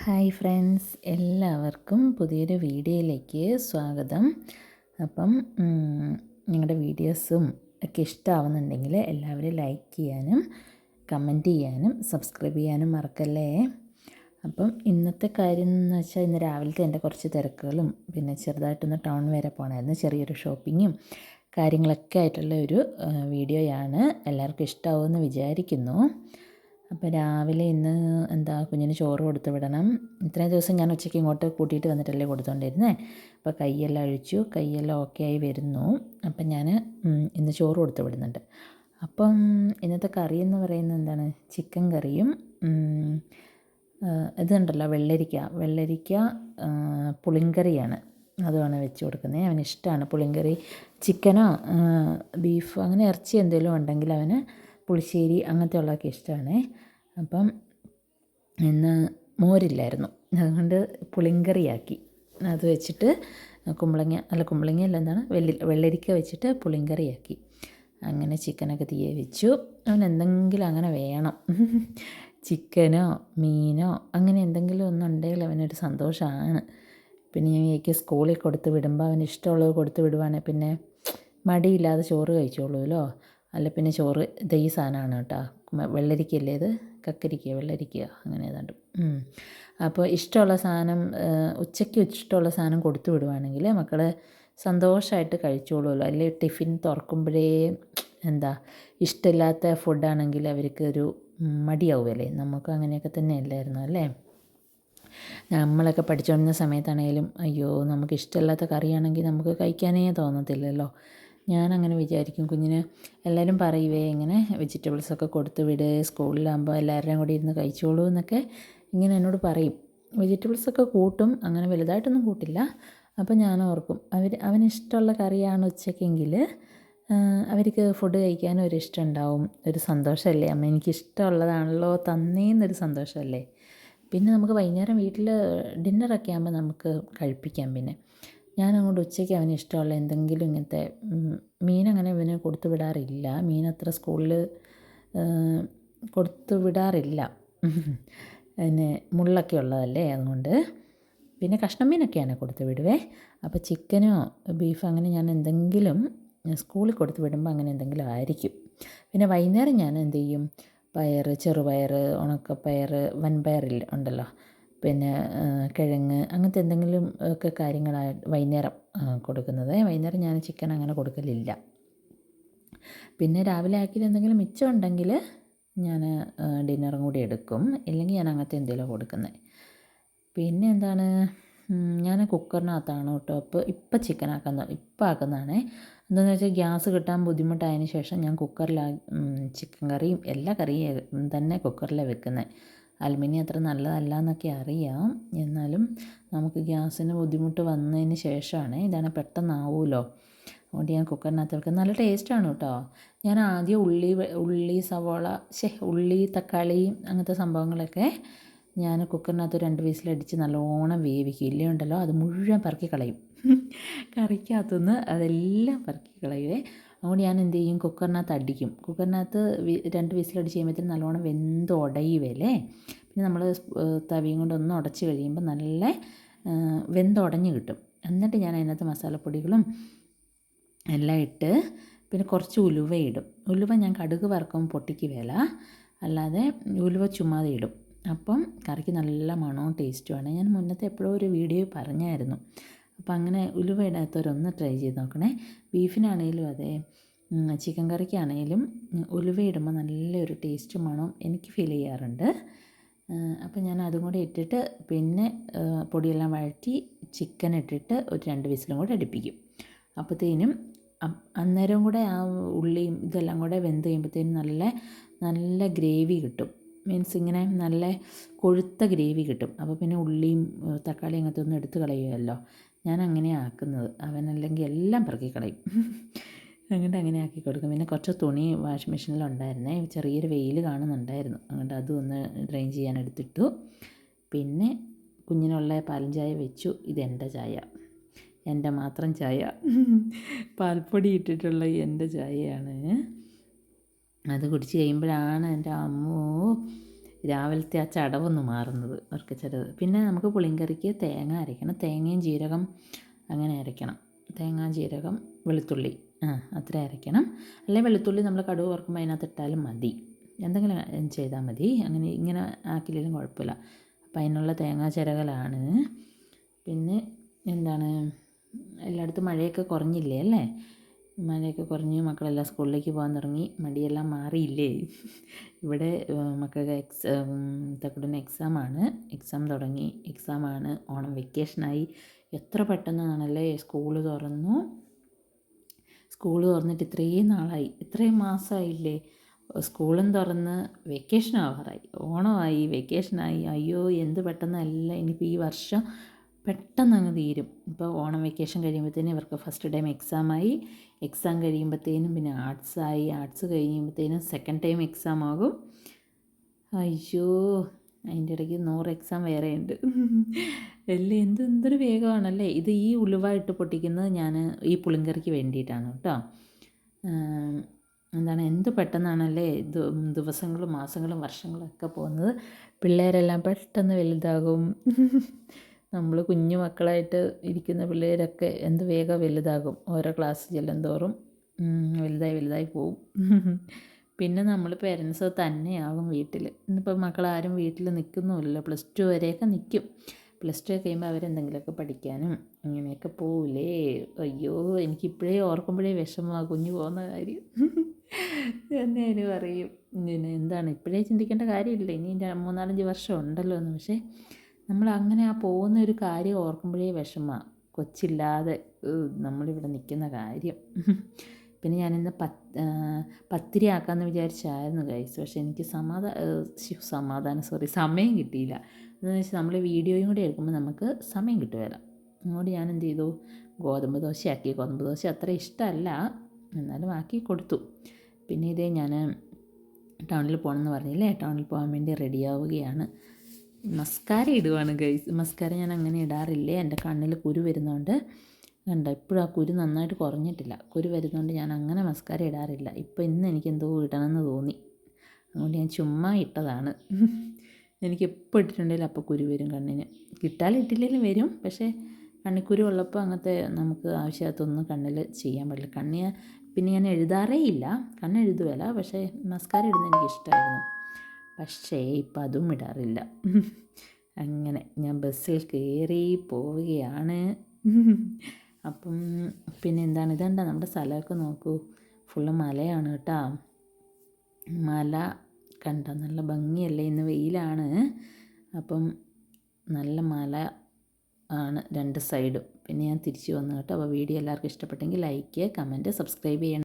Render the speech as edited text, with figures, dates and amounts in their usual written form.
Hi friends, എല്ലാവർക്കും പുതിയൊരു വീഡിയോയിലേക്ക് സ്വാഗതം. അപ്പം നിങ്ങളുടെ വീഡിയോസും ഒക്കെ ഇഷ്ടമാവുന്നുണ്ടെങ്കിൽ എല്ലാവരും ലൈക്ക് ചെയ്യാനും കമൻറ്റ് ചെയ്യാനും സബ്സ്ക്രൈബ് ചെയ്യാനും മറക്കല്ലേ. അപ്പം ഇന്നത്തെ കാര്യം എന്ന് വെച്ചാൽ ഇന്ന് രാവിലത്തെ എൻ്റെ കുറച്ച് തിരക്കുകളും പിന്നെ ചെറുതായിട്ടൊന്ന് ടൗൺ വരെ പോകണമായിരുന്നു, ചെറിയൊരു ഷോപ്പിങ്ങും കാര്യങ്ങളൊക്കെ ആയിട്ടുള്ള ഒരു വീഡിയോയാണ്. എല്ലാവർക്കും ഇഷ്ടമാവുമെന്ന് വിചാരിക്കുന്നു. അപ്പോൾ രാവിലെ ഇന്ന് കുഞ്ഞിന് ചോറ് കൊടുത്ത് വിടണം. ഇത്രയും ദിവസം ഞാൻ ഉച്ചയ്ക്ക് ഇങ്ങോട്ട് കൂട്ടിയിട്ട് വന്നിട്ടല്ലേ കൊടുത്തുകൊണ്ടിരുന്നേ. അപ്പോൾ കൈയെല്ലാം അഴിച്ചു, കൈയെല്ലാം ഓക്കെ ആയി വരുന്നു. അപ്പം ഞാൻ ഇന്ന് ചോറ് കൊടുത്ത് വിടുന്നുണ്ട്. അപ്പം ഇന്നത്തെ കറി എന്ന് പറയുന്നത് ചിക്കൻ കറിയും ഇതുണ്ടല്ലോ വെള്ളരിക്ക പുളിങ്കറിയാണ്. അതുമാണ് വെച്ച് കൊടുക്കുന്നത്. അവന് ഇഷ്ടമാണ് പുളിങ്കറി. ചിക്കനോ ബീഫോ അങ്ങനെ ഇറച്ചി എന്തെങ്കിലും ഉണ്ടെങ്കിൽ അവന് പുളിശ്ശേരി അങ്ങനത്തെ ഉള്ളതൊക്കെ ഇഷ്ടമാണ്. അപ്പം ഇന്ന് മോരില്ലായിരുന്നു, അതുകൊണ്ട് പുളിങ്കറിയാക്കി. അത് വെച്ചിട്ട് വെള്ളരിക്ക വെച്ചിട്ട് പുളിങ്കറിയാക്കി. അങ്ങനെ ചിക്കനൊക്കെ തീയെ വെച്ചു. അവൻ എന്തെങ്കിലും അങ്ങനെ വേണം, ചിക്കനോ മീനോ അങ്ങനെ എന്തെങ്കിലും ഒന്നുണ്ടെങ്കിൽ അവനൊരു സന്തോഷമാണ്. പിന്നെ ഞാൻ സ്കൂളിൽ കൊടുത്ത് വിടുമ്പോൾ അവന് ഇഷ്ടമുള്ളത് കൊടുത്ത് വിടുവാണെങ്കിൽ പിന്നെ മടിയില്ലാതെ ചോറ് കഴിച്ചോളൂല്ലോ. അല്ല പിന്നെ ചോറ് ഈ സാധനമാണ് കേട്ടോ, വെള്ളരിക്കയല്ലേ ഇത്, വെള്ളരിക്ക അങ്ങനെ ഏതാണ്ട്. അപ്പോൾ ഇഷ്ടമുള്ള സാധനം ഉച്ചയ്ക്ക് ഇഷ്ടമുള്ള സാധനം കൊടുത്തു വിടുവാണെങ്കിൽ മക്കൾ സന്തോഷമായിട്ട് കഴിച്ചോളൂല്ലോ. അല്ലെങ്കിൽ ടിഫിൻ തുറക്കുമ്പോഴേ ഇഷ്ടമില്ലാത്ത ഫുഡാണെങ്കിൽ അവർക്ക് ഒരു മടിയാവുമല്ലേ. നമുക്ക് അങ്ങനെയൊക്കെ തന്നെ അല്ലായിരുന്നു അല്ലേ. നമ്മളൊക്കെ പഠിച്ചുകൊണ്ടിരുന്ന സമയത്താണെങ്കിലും അയ്യോ നമുക്ക് ഇഷ്ടമില്ലാത്ത കറിയാണെങ്കിൽ നമുക്ക് കഴിക്കാനേ തോന്നത്തില്ലല്ലോ. ഞാനങ്ങനെ വിചാരിക്കും, കുഞ്ഞിന് എല്ലാവരും പറയുവേ ഇങ്ങനെ വെജിറ്റബിൾസൊക്കെ കൊടുത്ത് വിട്, സ്കൂളിലാകുമ്പോൾ എല്ലാവരുടെയും കൂടി ഇരുന്ന് കഴിച്ചോളൂ എന്നൊക്കെ ഇങ്ങനെ എന്നോട് പറയും. വെജിറ്റബിൾസൊക്കെ കൂട്ടും, അങ്ങനെ വലുതായിട്ടൊന്നും കൂട്ടില്ല. അപ്പോൾ ഞാൻ ഓർക്കും അവനിഷ്ടമുള്ള കറിയാണ് ഉച്ചയ്ക്കെങ്കിൽ അവർക്ക് ഫുഡ് കഴിക്കാനും ഒരു ഇഷ്ടം ഉണ്ടാവും, ഒരു സന്തോഷമല്ലേ. അമ്മ എനിക്കിഷ്ടമുള്ളതാണല്ലോ തന്നേന്നൊരു സന്തോഷമല്ലേ. പിന്നെ നമുക്ക് വൈകുന്നേരം വീട്ടിൽ ഡിന്നറൊക്കെ ആകുമ്പോൾ നമുക്ക് കഴിപ്പിക്കാം. പിന്നെ ഞാനങ്ങോട്ട് ഉച്ചയ്ക്ക് അവന് ഇഷ്ടമുള്ള എന്തെങ്കിലും ഇങ്ങനത്തെ മീനങ്ങനെ ഇവന് കൊടുത്തു വിടാറില്ല. മീനത്ര സ്കൂളിൽ കൊടുത്തു വിടാറില്ല, പിന്നെ മുള്ളൊക്കെ ഉള്ളതല്ലേ, അതുകൊണ്ട്. പിന്നെ കഷ്ണം മീനൊക്കെയാണ് കൊടുത്തു വിടുവേ. അപ്പോൾ ചിക്കനോ ബീഫോ അങ്ങനെ ഞാൻ എന്തെങ്കിലും സ്കൂളിൽ കൊടുത്തു വിടുമ്പോൾ അങ്ങനെ എന്തെങ്കിലും ആയിരിക്കും. പിന്നെ വൈകുന്നേരം ഞാൻ എന്ത് ചെയ്യും, ചെറുപയർ, ഉണക്കപ്പയർ, വൻപയറിൽ ഉണ്ടല്ലോ, പിന്നെ കിഴങ്ങ് അങ്ങനത്തെ എന്തെങ്കിലും ഒക്കെ കാര്യങ്ങളാണ് വൈകുന്നേരം കൊടുക്കുന്നത്. വൈകുന്നേരം ഞാൻ ചിക്കൻ അങ്ങനെ കൊടുക്കലില്ല. പിന്നെ രാവിലെ ആക്കിയിട്ട് എന്തെങ്കിലും മിച്ചം ഉണ്ടെങ്കിൽ ഞാൻ ഡിന്നറും കൂടി എടുക്കും, ഇല്ലെങ്കിൽ ഞാൻ അങ്ങനത്തെ എന്തെങ്കിലും കൊടുക്കുന്നത്. പിന്നെ ഞാൻ കുക്കറിനകത്താണ് കേട്ടോ ഇപ്പം ചിക്കൻ ആക്കുന്നതാണേ. എന്താണെന്ന് വെച്ചാൽ ഗ്യാസ് കിട്ടാൻ ബുദ്ധിമുട്ടായതിന് ശേഷം ഞാൻ ചിക്കൻ കറിയും എല്ലാ കറിയും തന്നെ കുക്കറിലാണ് വെക്കുന്നത്. അലുമിനിയം അത്ര നല്ലതല്ല എന്നൊക്കെ അറിയാം, എന്നാലും നമുക്ക് ഗ്യാസിന് ബുദ്ധിമുട്ട് വന്നതിന് ശേഷമാണ് ഇതാണ് പെട്ടെന്നാവുമല്ലോ, അതുകൊണ്ട് ഞാൻ കുക്കറിനകത്ത് വെക്കുന്നത്. നല്ല ടേസ്റ്റാണ് കേട്ടോ. ഞാൻ ആദ്യം ഉള്ളി തക്കാളി അങ്ങനത്തെ സംഭവങ്ങളൊക്കെ ഞാൻ കുക്കറിനകത്ത് 2 വിസിലടിച്ച് നല്ലോണം വേവിക്കും. ഇല്ലേ ഉണ്ടല്ലോ അത് മുഴുവൻ പറക്കി കളയും, കറിക്കകത്തുനിന്ന് അതെല്ലാം പറക്കി കളയുവേ. അതുകൊണ്ട് ഞാൻ എന്ത് ചെയ്യും, കുക്കറിനകത്ത് 2 വിസിലടിച്ച് കഴിയുമ്പോഴത്തേനും നല്ലോണം വെന്ത് ഉടയുവല്ലേ. പിന്നെ നമ്മൾ തവിയും കൊണ്ട് ഒന്ന് ഉടച്ച് കഴിയുമ്പോൾ നല്ല വെന്തുടഞ്ഞ് കിട്ടും. എന്നിട്ട് ഞാൻ അതിനകത്ത് മസാലപ്പൊടികളും എല്ലാം ഇട്ട് പിന്നെ കുറച്ച് ഉലുവ ഇടും. ഉലുവ ഞാൻ കടുക് വറക്കുമ്പോൾ പൊട്ടിക്കുകയില്ല, അല്ലാതെ ഉലുവ ചുമ്മാതെ ഇടും. അപ്പം കറിക്ക് നല്ല മണവും ടേസ്റ്റുമാണ്. ഞാൻ മുന്നത്തെ എപ്പോഴോ ഒരു വീഡിയോ പറഞ്ഞായിരുന്നു. അപ്പോൾ അങ്ങനെ ഉലുവ ഇടാത്തവരൊന്ന് ട്രൈ ചെയ്ത് നോക്കണേ. ബീഫിനാണേലും അതെ, ചിക്കൻ കറിക്കാണേലും ഉലുവ ഇടുമ്പോൾ നല്ലൊരു ടേസ്റ്റ് മണവും എനിക്ക് ഫീൽ ചെയ്യാറുണ്ട്. അപ്പം ഞാൻ അതും കൂടി ഇട്ടിട്ട് പിന്നെ പൊടിയെല്ലാം വഴറ്റി ചിക്കൻ ഇട്ടിട്ട് ഒരു 2 വിസിലും കൂടെ അടുപ്പിക്കും. അപ്പോഴത്തേനും അന്നേരം കൂടെ ആ ഉള്ളിയും ഇതെല്ലാം കൂടെ വെന്ത് കഴിയുമ്പോഴത്തേനും നല്ല ഗ്രേവി കിട്ടും. മീൻസ് ഇങ്ങനെ നല്ല കൊഴുത്ത ഗ്രേവി കിട്ടും. അപ്പോൾ പിന്നെ ഉള്ളിയും തക്കാളി അങ്ങനത്തെ ഒന്നും എടുത്ത് കളയുമല്ലോ. ഞാൻ അങ്ങനെയാണ് ആക്കുന്നത്. അവനല്ലെങ്കിൽ എല്ലാം പറക്കി കളയും. അങ്ങനെ ആക്കി കൊടുക്കും. പിന്നെ കുറച്ച് തുണി വാഷിംഗ് മെഷീനിലുണ്ടായിരുന്നേ, ചെറിയൊരു വെയിൽ കാണുന്നുണ്ടായിരുന്നു, അതുകൊണ്ട് അതും ഒന്ന് ഡ്രെയിൻ ചെയ്യാൻ എടുത്തിട്ടു. പിന്നെ കുഞ്ഞിനുള്ള പാലും ചായ വെച്ചു. ഇതെൻ്റെ ചായ, എൻ്റെ മാത്രം ചായ, പാൽപ്പൊടി ഇട്ടിട്ടുള്ള എൻ്റെ ചായയാണ്. അത് കുടിച്ച് കഴിയുമ്പോഴാണ് എൻ്റെ അമ്മോ രാവിലത്തെ ആ ചടവൊന്ന് മാറുന്നത് ഉറക്കച്ചടവ്. പിന്നെ നമുക്ക് പുളിങ്കറിക്ക് തേങ്ങ അരയ്ക്കണം. തേങ്ങയും ജീരകം അങ്ങനെ അരയ്ക്കണം. തേങ്ങ, ജീരകം, വെളുത്തുള്ളി അത്ര അരയ്ക്കണം. അല്ലെങ്കിൽ വെളുത്തുള്ളി നമ്മൾ കടുക് വറുക്കുമ്പോൾ അതിനകത്ത് ഇട്ടാലും മതി. എന്തെങ്കിലും ചെയ്താൽ മതി. അങ്ങനെ ഇങ്ങനെ ആക്കില്ലെങ്കിലും കുഴപ്പമില്ല. അപ്പം അതിനുള്ള തേങ്ങാ ചിരകലാണ്. പിന്നെ എന്താണ്, എല്ലായിടത്തും മഴയൊക്കെ കുറഞ്ഞില്ലേ അല്ലേ? മഴയൊക്കെ കുറഞ്ഞ് മക്കളെല്ലാം സ്കൂളിലേക്ക് പോകാൻ തുടങ്ങി. മടിയെല്ലാം മാറിയില്ലേ? ഇവിടെ മക്കൾക്ക് തക്കുടിന് എക്സാം തുടങ്ങി. എക്സാമാണ്. ഓണം വെക്കേഷനായി. എത്ര പെട്ടെന്നാണല്ലേ സ്കൂൾ തുറന്നു. സ്കൂൾ തുറന്നിട്ട് ഇത്രയും നാളായി, ഇത്രയും മാസമായില്ലേ? സ്കൂളും തുറന്ന് വെക്കേഷൻ ആവാറായി. ഓണമായി, വെക്കേഷനായി. അയ്യോ എന്ത് പെട്ടെന്നല്ല. ഇനിയിപ്പോൾ ഈ വർഷം പെട്ടെന്ന് അങ്ങ് തീരും. ഇപ്പോൾ ഓണം വെക്കേഷൻ കഴിയുമ്പോഴത്തേനും ഇവർക്ക് ഫസ്റ്റ് ടൈം എക്സാമായി. എക്സാം കഴിയുമ്പോഴത്തേനും പിന്നെ ആർട്സായി. ആർട്സ് കഴിയുമ്പോഴത്തേനും സെക്കൻഡ് ടൈം എക്സാം ആകും. അയ്യോ അതിൻ്റെ ഇടയ്ക്ക് 100 എക്സാം വേറെയുണ്ട്. അല്ലേ എന്തൊരു വേഗമാണല്ലേ ഇത്. ഈ ഉലുവായിട്ട് പൊട്ടിക്കുന്നത് ഞാൻ ഈ പുളിങ്കറിക്ക് വേണ്ടിയിട്ടാണ് കേട്ടോ. എന്താണ് എന്ത് പെട്ടെന്നാണല്ലേ ദിവസങ്ങളും മാസങ്ങളും വർഷങ്ങളും ഒക്കെ പോകുന്നത്. പിള്ളേരെല്ലാം പെട്ടെന്ന് വലുതാകും. നമ്മൾ കുഞ്ഞു മക്കളായിട്ട് ഇരിക്കുന്ന പിള്ളേരൊക്കെ എന്ത് വേഗം വലുതാകും. ഓരോ ക്ലാസ് ചെല്ലുന്തോറും വലുതായി പോവും. പിന്നെ നമ്മൾ പേരൻസ് തന്നെയാകും വീട്ടിൽ. ഇന്നിപ്പോൾ മക്കളാരും വീട്ടിൽ നിൽക്കുന്നുമില്ലല്ലോ. +2 വരെയൊക്കെ നിൽക്കും. +2 ഒക്കെ കഴിയുമ്പോൾ അവരെന്തെങ്കിലുമൊക്കെ പഠിക്കാനും അങ്ങനെയൊക്കെ പോവില്ലേ. അയ്യോ എനിക്കിപ്പോഴേ ഓർക്കുമ്പോഴേ വിഷമമാണ് കുഞ്ഞു പോകുന്ന കാര്യം. എന്നെ അതിന് പറയും. പിന്നെ എന്താണ് ഇപ്പോഴേ ചിന്തിക്കേണ്ട കാര്യമില്ല, ഇനി 3-4-5 വർഷം ഉണ്ടല്ലോ എന്ന്. പക്ഷേ നമ്മൾ അങ്ങനെ ആ പോകുന്ന ഒരു കാര്യം ഓർക്കുമ്പോഴേ വിഷമമാണ്. കൊച്ചില്ലാതെ നമ്മളിവിടെ നിൽക്കുന്ന കാര്യം. പിന്നെ ഞാനിന്ന് പത്തിരി ആക്കാമെന്ന് വിചാരിച്ചായിരുന്നു ഗൈസ്. പക്ഷേ എനിക്ക് സമയം കിട്ടിയില്ല. എന്താണെന്ന് വെച്ചാൽ നമ്മൾ വീഡിയോയും കൂടി എടുക്കുമ്പോൾ നമുക്ക് സമയം കിട്ടുകയില്ല. അതുകൊണ്ട് ഞാൻ എന്ത് ചെയ്തു, ഗോതമ്പ് ദോശയാക്കി. ഗോതമ്പ് ദോശ അത്ര ഇഷ്ടമല്ല, എന്നാലും ആക്കി കൊടുത്തു. പിന്നെ ഇതേ ഞാൻ ടൗണിൽ പോകണമെന്ന് പറഞ്ഞില്ലേ, ടൗണിൽ പോകാൻ വേണ്ടി റെഡിയാവുകയാണ്. മസ്കാര ഇടുവാണ് ഗൈസ്. മസ്കാര ഞാൻ അങ്ങനെ ഇടാറില്ലേ. എൻ്റെ കണ്ണിൽ കുരു വരുന്നതുകൊണ്ട് കണ്ടോ, ഇപ്പോഴും ആ കുരു നന്നായിട്ട് കുറഞ്ഞിട്ടില്ല. കുരു വരുന്നതുകൊണ്ട് ഞാൻ അങ്ങനെ മസ്കാര ഇടാറില്ല. ഇന്ന് എനിക്കെന്തോ ഇടണമെന്ന് തോന്നി, അതുകൊണ്ട് ഞാൻ ചുമ്മാ ഇട്ടതാണ്. എനിക്ക് എപ്പോൾ ഇട്ടിട്ടുണ്ടെങ്കിലും അപ്പോൾ കുരു വരും കണ്ണിന്. ഇട്ടില്ലെങ്കിലും വരും. പക്ഷേ കണ്ണിക്കുരു ഉള്ളപ്പോൾ അങ്ങനത്തെ നമുക്ക് ആവശ്യമായിട്ടൊന്നും കണ്ണിൽ ചെയ്യാൻ പറ്റില്ല. പിന്നെ ഞാൻ എഴുതാറേ ഇല്ല, കണ്ണെഴുതുകയില്ല. പക്ഷേ മസ്കാര ഇടുന്നത് എനിക്കിഷ്ടമായിരുന്നു. പക്ഷേ ഇപ്പം അതും ഇടാറില്ല. അങ്ങനെ ഞാൻ ബസ്സിൽ കയറി പോവുകയാണ്. അപ്പം പിന്നെ എന്താണ്, ഇതെന്താ നമ്മുടെ സ്ഥലമൊക്കെ നോക്കൂ, ഫുള്ള് മലയാണ് കേട്ടോ. മല കണ്ട നല്ല ഭംഗിയല്ലേ. ഇന്ന് വെയിലാണ്. അപ്പം നല്ല മല ആണ് 2 സൈഡും. പിന്നെ ഞാൻ തിരിച്ചു വന്നു കേട്ടോ. അപ്പോൾ വീഡിയോ എല്ലാവർക്കും ഇഷ്ടപ്പെട്ടെങ്കിൽ ലൈക്ക്, കമൻറ്റ്, സബ്സ്ക്രൈബ് ചെയ്യണം.